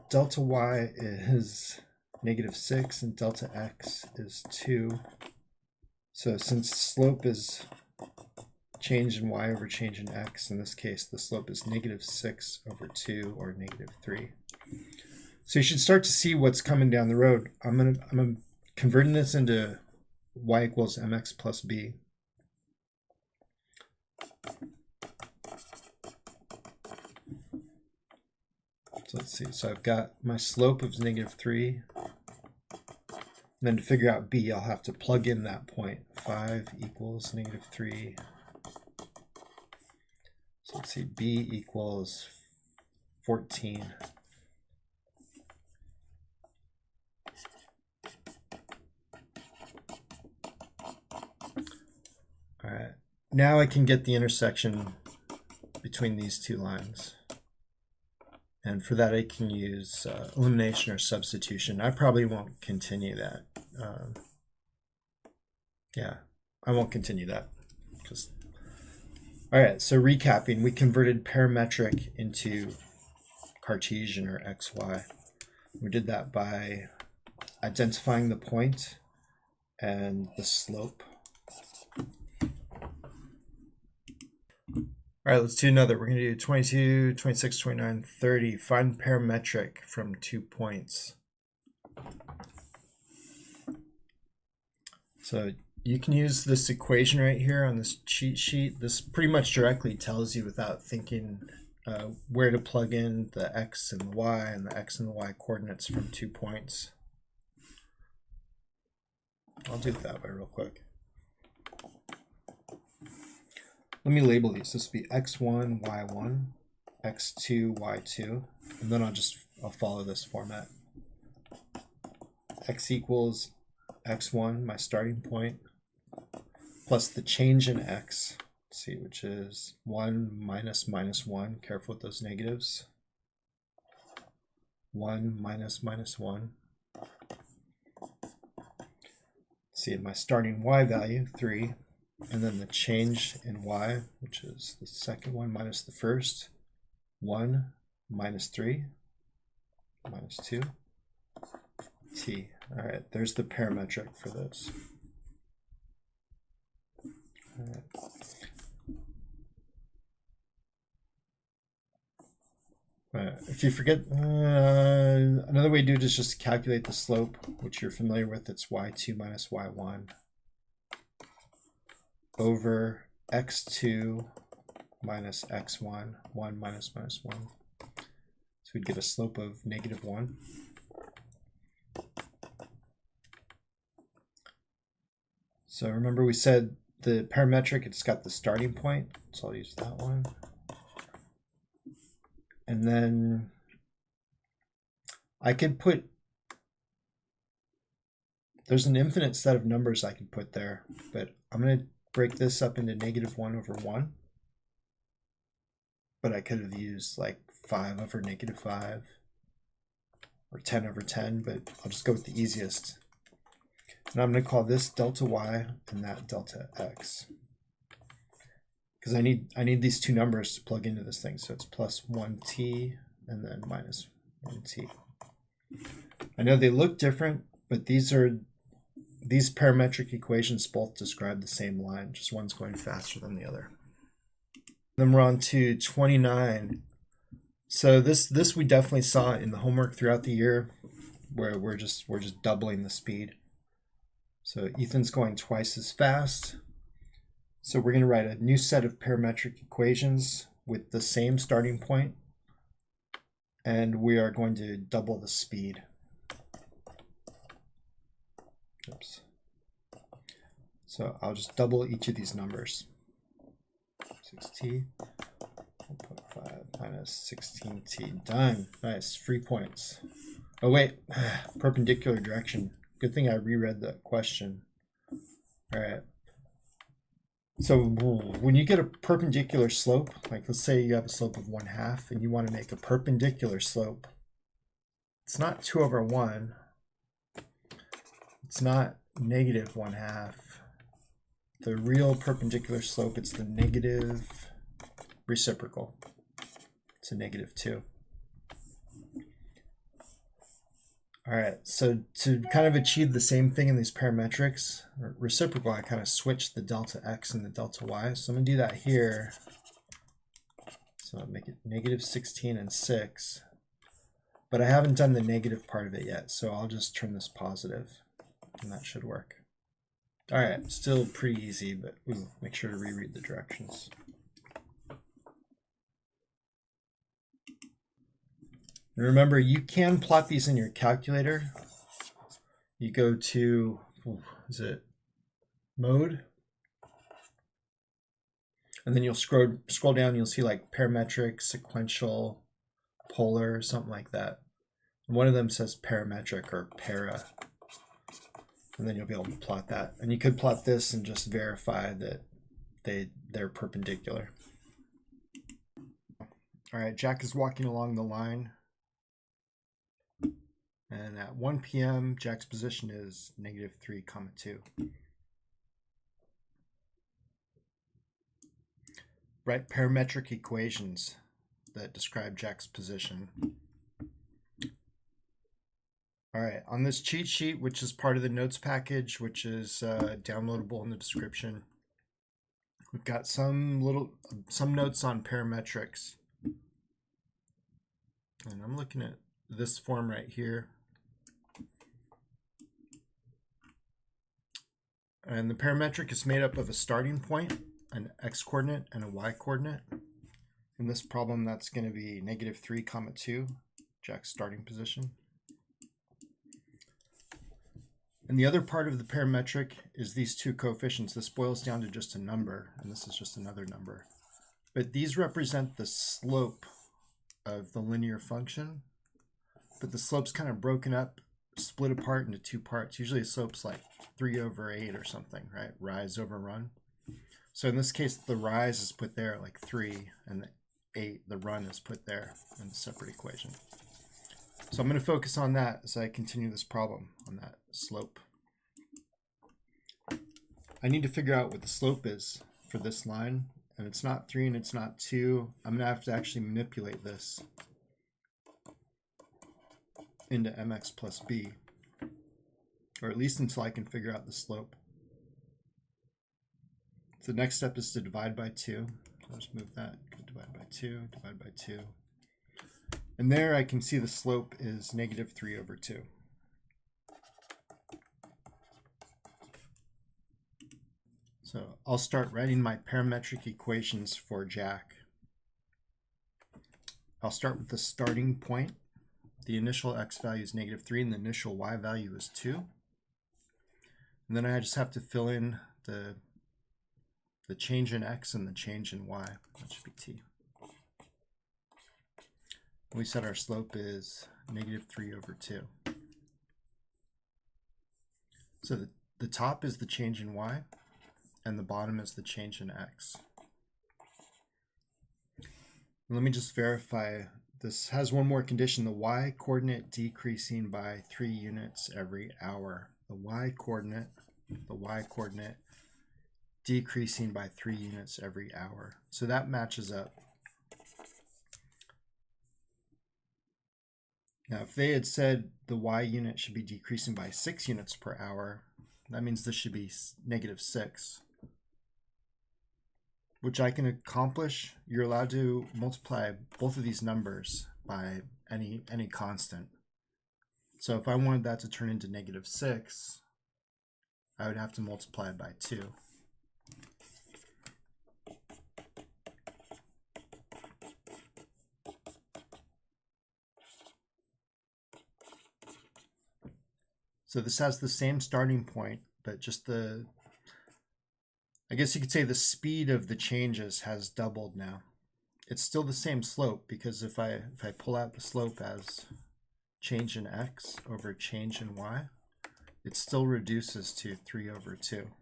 Delta y is -6 and delta x is 2. So since slope is change in y over change in x, in this case the slope is -6 over 2 or -3. So you should start to see what's coming down the road. I'm converting this into y equals mx plus b. So let's see, so I've got my slope of -3. And then to figure out b, I'll have to plug in that point. 5 equals -3. So let's see, b equals 14. All right, now I can get the intersection between these two lines. And for that, I can use elimination or substitution. I probably won't continue that. Yeah, I won't continue that. All right, so recapping, we converted parametric into Cartesian or XY. We did that by identifying the point and the slope. All right, let's do another. We're going to do 22, 26, 29, 30. Find parametric from 2 points. So you can use this equation right here on this cheat sheet. This pretty much directly tells you without thinking where to plug in the x and the y and the x and the y coordinates from 2 points. I'll do it that way real quick. Let me label these. This will be x1, y1, x2, y2, and then I'll follow this format. X equals x1, my starting point, plus the change in x, let's see, which is 1 minus minus 1. Careful with those negatives. 1 minus minus 1. Let's see, my starting y value, 3. And then the change in y, which is the second one minus the first, 1 minus 3 minus 2 t. All right, there's the parametric for this. All right. If you forget, another way to do it is just calculate the slope, which you're familiar with. It's y2 minus y1 over x2 minus x1, 1 minus minus 1. So we'd get a slope of -1. So remember we said the parametric, it's got the starting point, so I'll use that one. And then I could put, there's an infinite set of numbers I can put there, but I'm going to break this up into -1 over 1. But I could have used like 5 over -5 or 10 over 10, but I'll just go with the easiest. And I'm going to call this delta y and that delta x. Because I need these two numbers to plug into this thing. So it's plus 1t and then minus 1t. I know they look different, but these parametric equations both describe the same line, just one's going faster than the other. Then we're on to 29. So this we definitely saw in the homework throughout the year, where we're just doubling the speed. So Ethan's going twice as fast. So we're going to write a new set of parametric equations with the same starting point, and we are going to double the speed. Oops. So I'll just double each of these numbers. 6t, 1.5 minus 16t. Done. Nice. Free points. Oh wait, perpendicular direction. Good thing I reread the question. All right. So when you get a perpendicular slope, like let's say you have a slope of 1/2 and you want to make a perpendicular slope, it's not 2 over 1. It's not -1/2. The real perpendicular slope, it's the negative reciprocal. It's a -2. All right, so to kind of achieve the same thing in these parametrics, or reciprocal, I kind of switched the delta x and the delta y. So I'm going to do that here. So I'll make it -16 and 6. But I haven't done the negative part of it yet, so I'll just turn this positive, and that should work. All right, still pretty easy, but make sure to reread the directions. And remember, you can plot these in your calculator. You go to, is it mode? And then you'll scroll down, you'll see like parametric, sequential, polar, something like that. And one of them says parametric or para. And then you'll be able to plot that. And you could plot this and just verify that they're perpendicular. All right, Jack is walking along the line. And at 1 p.m., Jack's position is -3, 2. Write parametric equations that describe Jack's position. All right, on this cheat sheet, which is part of the notes package, which is downloadable in the description, we've got some notes on parametrics. And I'm looking at this form right here. And the parametric is made up of a starting point, an x-coordinate, and a y-coordinate. In this problem, that's going to be -3, 2, Jack's starting position. And the other part of the parametric is these two coefficients. This boils down to just a number, and this is just another number. But these represent the slope of the linear function. But the slope's kind of broken up, split apart into 2 parts. Usually a slope's like 3 over 8 or something, right? Rise over run. So in this case, the rise is put there like 3, and the 8, the run is put there in a separate equation. So I'm going to focus on that as I continue this problem, on that slope. I need to figure out what the slope is for this line, and it's not 3 and it's not 2. I'm going to have to actually manipulate this into mx plus b, or at least until I can figure out the slope. So the next step is to divide by 2. I'll just move that, divide by 2, divide by 2. And there I can see the slope is -3/2. So I'll start writing my parametric equations for Jack. I'll start with the starting point. The initial x value is -3 and the initial y value is 2. And then I just have to fill in the change in x and the change in y. That should be t. We said our slope is -3/2. So the top is the change in y, and the bottom is the change in x. And let me just verify. This has one more condition, the y coordinate decreasing by 3 units every hour. The y coordinate decreasing by 3 units every hour. So that matches up. Now, if they had said the y unit should be decreasing by 6 units per hour, that means this should be -6, which I can accomplish. You're allowed to multiply both of these numbers by any constant. So if I wanted that to turn into -6, I would have to multiply it by 2. So this has the same starting point, but just I guess you could say the speed of the changes has doubled now. It's still the same slope, because if I pull out the slope as change in x over change in y, it still reduces to 3/2.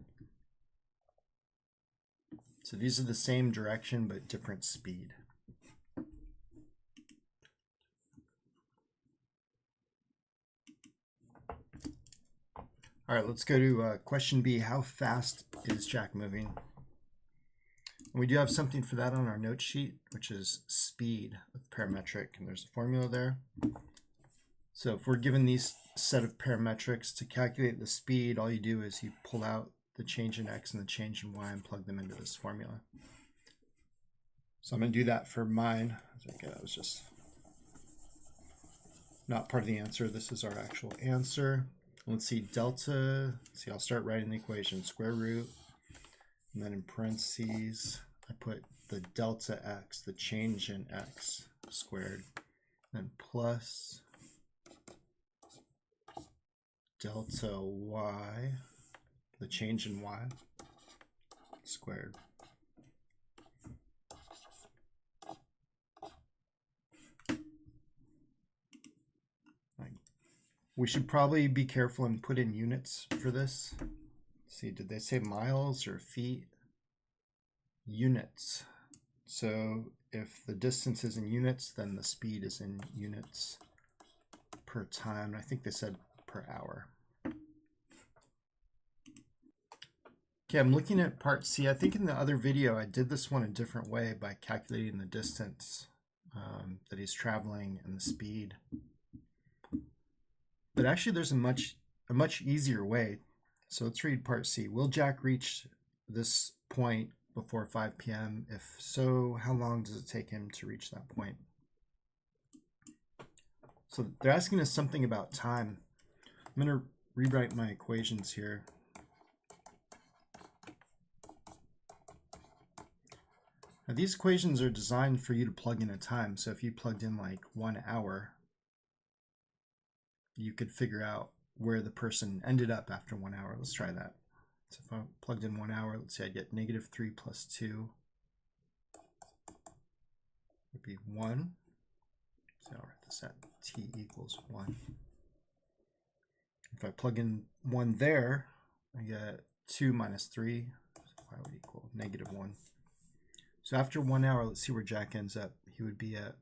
So these are the same direction but different speed. All right, let's go to question B. How fast is Jack moving? And we do have something for that on our note sheet, which is speed with parametric, and there's a formula there. So if we're given these set of parametrics to calculate the speed, all you do is you pull out the change in x and the change in y and plug them into this formula. So I'm going to do that for mine. Okay, that was just not part of the answer. This is our actual answer. Let's see, delta, I'll start writing the equation, square root, and then in parentheses, I put the delta x, the change in x squared, then plus delta y, the change in y squared. We should probably be careful and put in units for this. Let's see, did they say miles or feet? Units. So if the distance is in units, then the speed is in units per time. I think they said per hour. Okay, I'm looking at part C. I think in the other video I did this one a different way by calculating the distance that he's traveling and the speed. But actually there's a much easier way. So let's read part C. Will Jack reach this point before 5 p.m.? If so, how long does it take him to reach that point? So they're asking us something about time. I'm going to rewrite my equations here. Now these equations are designed for you to plug in a time. So if you plugged in like 1 hour, you could figure out where the person ended up after 1 hour. Let's try that. So if I plugged in 1 hour, let's say I get -3 plus 2 would be 1. So I'll write this at t equals 1. If I plug in 1 there, I get 2 minus 3, so y would equal -1. So after 1 hour, let's see where Jack ends up. He would be at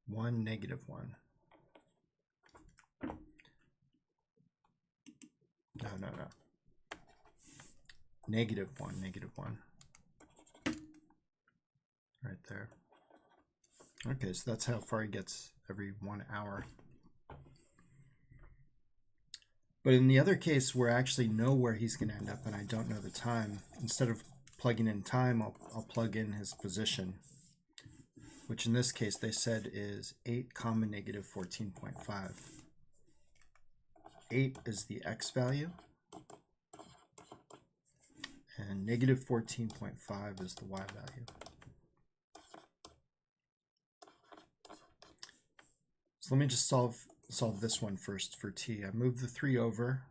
1, -1. No. -1. Right there. Okay, so that's how far he gets every 1 hour. But in the other case where I actually know where he's going to end up and I don't know the time, instead of plugging in time, I'll plug in his position. which in this case they said is 8 comma negative 14.5. 8 is the x value, and negative 14.5 is the y value. So let me just solve this one first for t. I move the 3 over,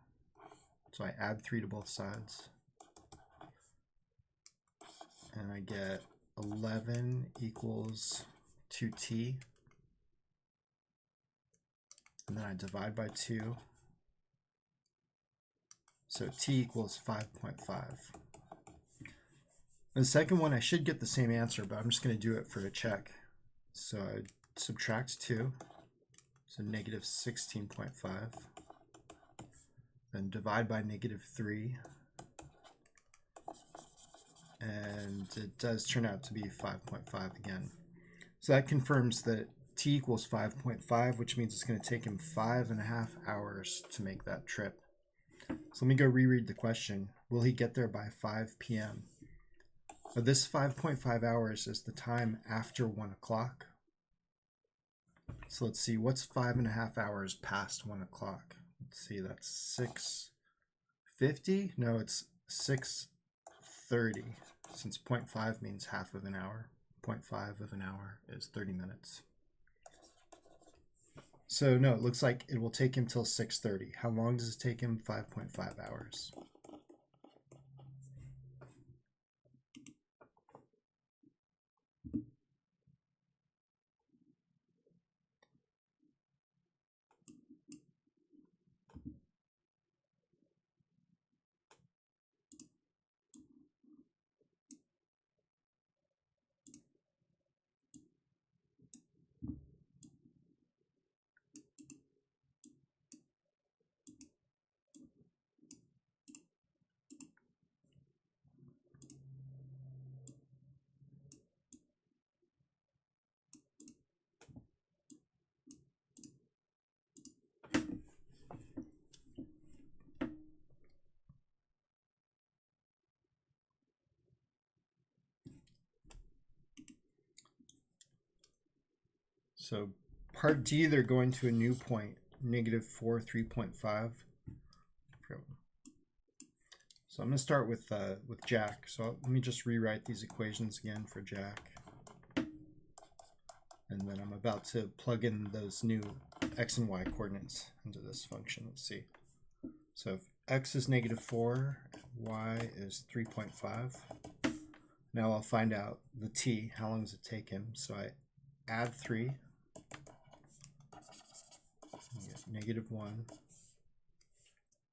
so I add 3 to both sides. And I get 11 equals 2t. And then I divide by 2. So t equals 5.5. The second one, I should get the same answer, but I'm just going to do it for a check. So I subtract 2, so negative 16.5. Then divide by negative 3. And it does turn out to be 5.5 again. So that confirms that t equals 5.5, which means it's going to take him 5.5 hours to make that trip. So let me go reread the question. Will he get there by 5 p.m.? Now this 5.5 hours is the time after 1 o'clock. So let's see, what's 5.5 hours past 1 o'clock? Let's see, that's 6:50? No, it's 6:30, since 0.5 means half of an hour. 0.5 of an hour is 30 minutes. So no, it looks like it will take him till 6:30. How long does it take him? 5.5 hours. So part D, they're going to a new point, -4, 3.5. So I'm going to start with Jack. So let me just rewrite these equations again for Jack. And then I'm about to plug in those new x and y coordinates into this function. Let's see. So if x is -4, y is 3.5. Now I'll find out the t, how long does it take him? So I add 3. Get -1,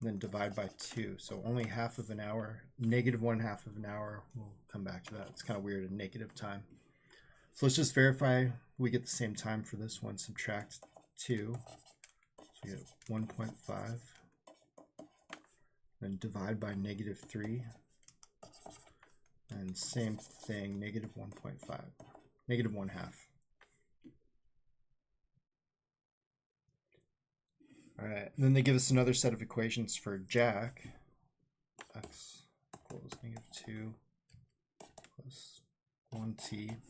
then divide by 2. So only half of an hour, -1/2 of an hour. We'll come back to that. It's kind of weird, a negative time. So let's just verify we get the same time for this one. Subtract 2. So we get 1.5. Then divide by -3. And same thing, -1.5, -1/2. All right, and then they give us another set of equations for Jack. X equals -2 plus 1t,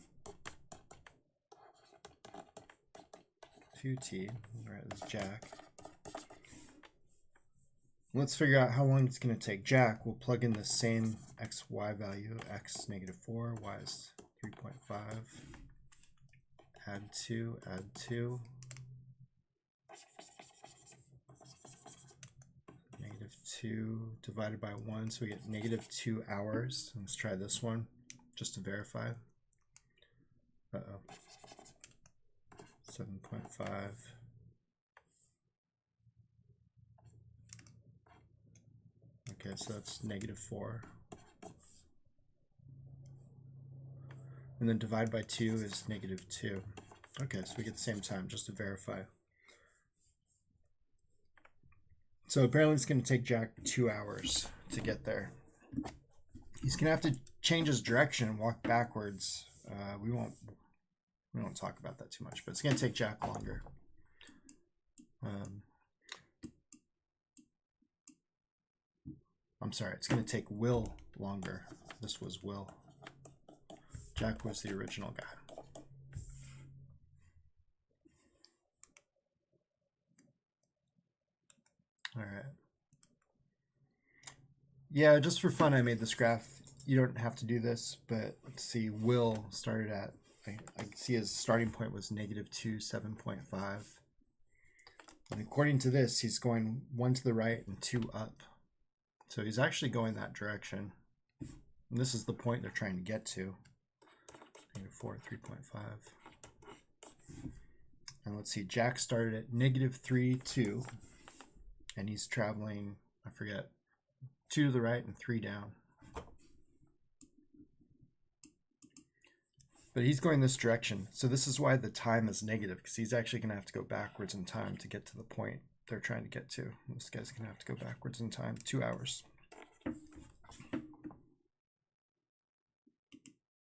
2t. All right, that's Jack. Let's figure out how long it's going to take Jack. We'll plug in the same x, y value. X -4, y is 3.5. Add 2, add 2. -2 divided by 1, so we get -2 hours. Let's try this one just to verify. 7.5. Okay, so that's -4. And then divide by 2 is -2. Okay, so we get the same time just to verify. So apparently it's going to take Jack 2 hours to get there. He's going to have to change his direction and walk backwards. We won't talk about that too much, but it's going to take Jack longer. I'm sorry, it's going to take Will longer. This was Will. Jack was the original guy. Yeah, just for fun, I made this graph. You don't have to do this, but let's see. Will started at, I see his starting point was -2, 7.5. And according to this, he's going 1 to the right and 2 up. So he's actually going that direction. And this is the point they're trying to get to. -4, 3.5. And let's see, Jack started at -3, 2. And he's traveling, I forget, 2 to the right and 3 down. But he's going this direction. So this is why the time is negative, because he's actually going to have to go backwards in time to get to the point they're trying to get to. This guy's going to have to go backwards in time, 2 hours.